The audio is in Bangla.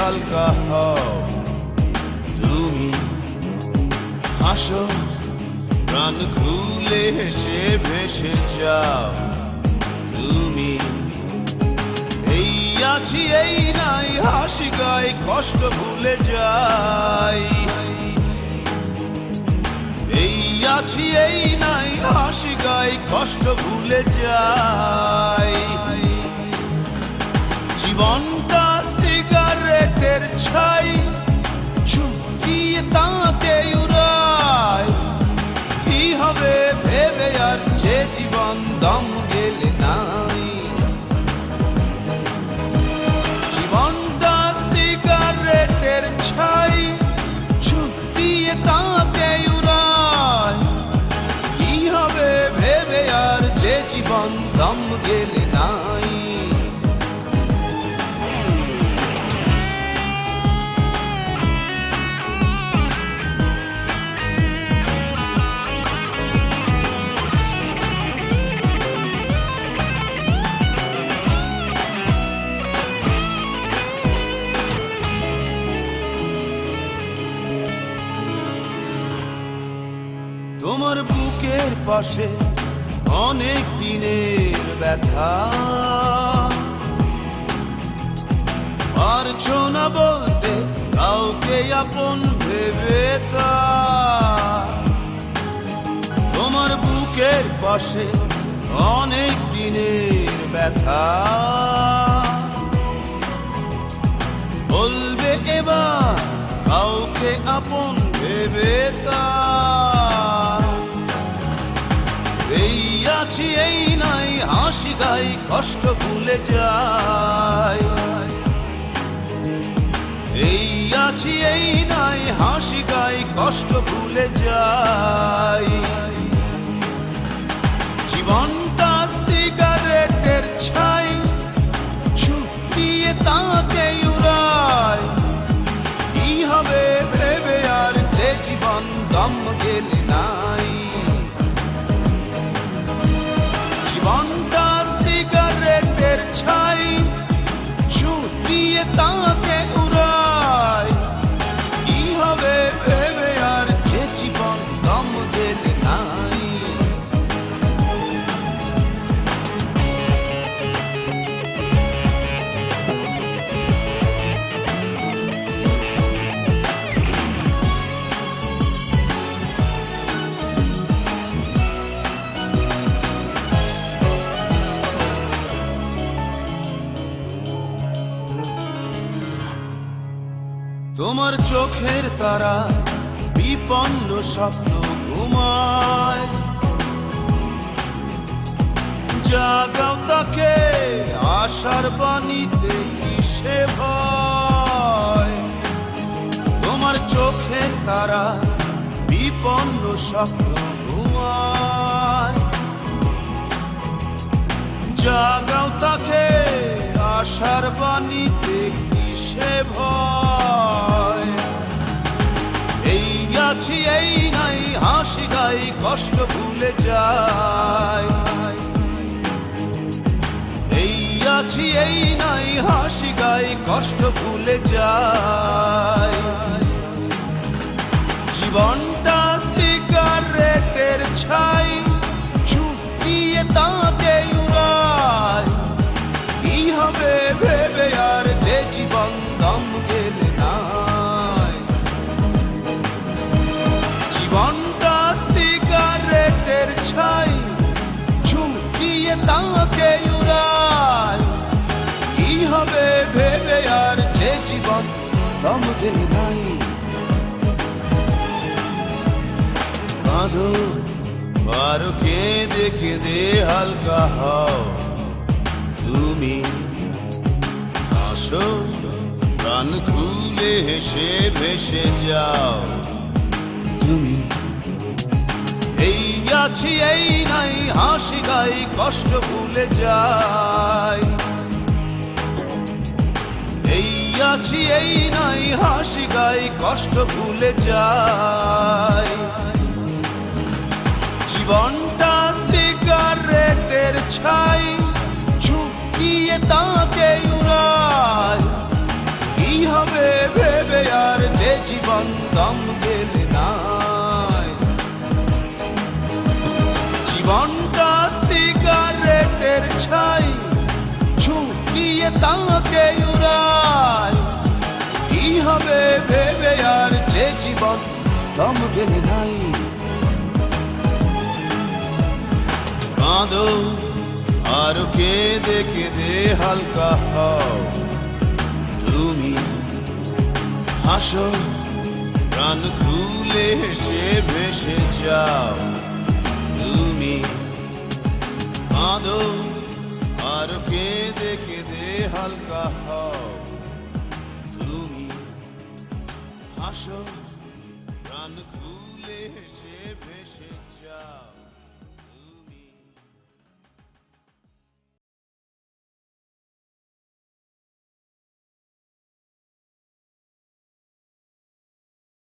হালকা হও তুমি, হাসো প্রাণ খুলে হেসে ভেসে যাও তুমি। এই আছি এই নাই হাসি গাই কষ্ট ভুলে যাই, এই আছি এই নাই হাসি গাই কষ্ট ভুলে যাই। জীবনটা সিগারেটের ছাই, চুকিয়ে তাকে উড়াই। কি হবে ভেবে আর যে জীবন দম গেলে নাই। জীবনটা সিগারেটের ছাই, চুকিয়ে তাকে উড়াই। কি হবে ভেবে আর যে জীবন দম গেলে নাই। তোমার বুকের পাশে অনেক দিনের ব্যথা, পারছো না বলতে কাউকে আপন ভেবে তা। তোমার বুকের পাশে অনেক দিনের ব্যথা, বলবে এবার কাউকে আপন ভেবে তা। এই আছি এই নাই হাসি গাই কষ্ট ভুলে যাই, এই আছি এই নাই হাসি গাই কষ্ট ভুলে যাই। জীবনটা সিগারেটের ছাই, চুকিয়ে তাকে উড়াই। কি হবে ভেবে আর যে জীবন দম গেলে নাই। জীবনটা সিগারেটের ছাই, চুকিয়ে তাকে উড়াই। কি হবে ভেবে আর যে জীবন দম গেলে নাই। তোমার চোখের তারা বিপন্ন স্বপ্ন ঘুমায়, জাগাও তাকে আশার বাণীতে কিসে ভয়। তোমার চোখের তারা বিপন্ন স্বপ্ন ঘুমায়, জাগাও তাকে আশার বাণীতে কিসে ভয়। এই আছি এই নাই হাসি গাই কষ্ট ভুলে যাই, এই আছি এই নাই হাসি গাই কষ্ট ভুলে যাই। জীবনটা সিগারেটের ছাই, চুকিয়ে তাকে উড়াই। কি হবে ভেবে আর যে জীবন দম গেলে নাই। জীবনটা সিগারেটের ছাই, চুকিয়ে তাকে উড়াই। কি হবে ভেবে আর যে জীবন দম গেলে নাই। কাঁদো আর কেঁদে কেঁদে হালকা হও তুমি, হাসো প্রাণ খুলে হেসে ভেসে যাও তুমি। এই আছি এই নাই হাসি গাই কষ্ট ভুলে যাই, এই আছি এই নাই হাসি গাই কষ্ট ভুলে যাই। জীবনটা সিগারেটের ছাই, চুকিয়ে তাকে উড়াই। কি হবে ভেবে আর যে জীবন দম গেলে নাই। জীবনটা সিগারেটের ছাই, ঝুঁকিয়ে তাকে উড়ায়। কি হবে ভেবে আর যে জীবন দম গেলে নাই। কাঁদো আর কেঁদে কেঁদে হালকা হও, তুমি হাসো প্রাণ খুলে হেসে ভেসে যাও। তুমি কাঁদো আর কেঁদে কেঁদে হালকা হও, তুমি হাসো প্রাণ খুলে হেসে ভেসে যাও।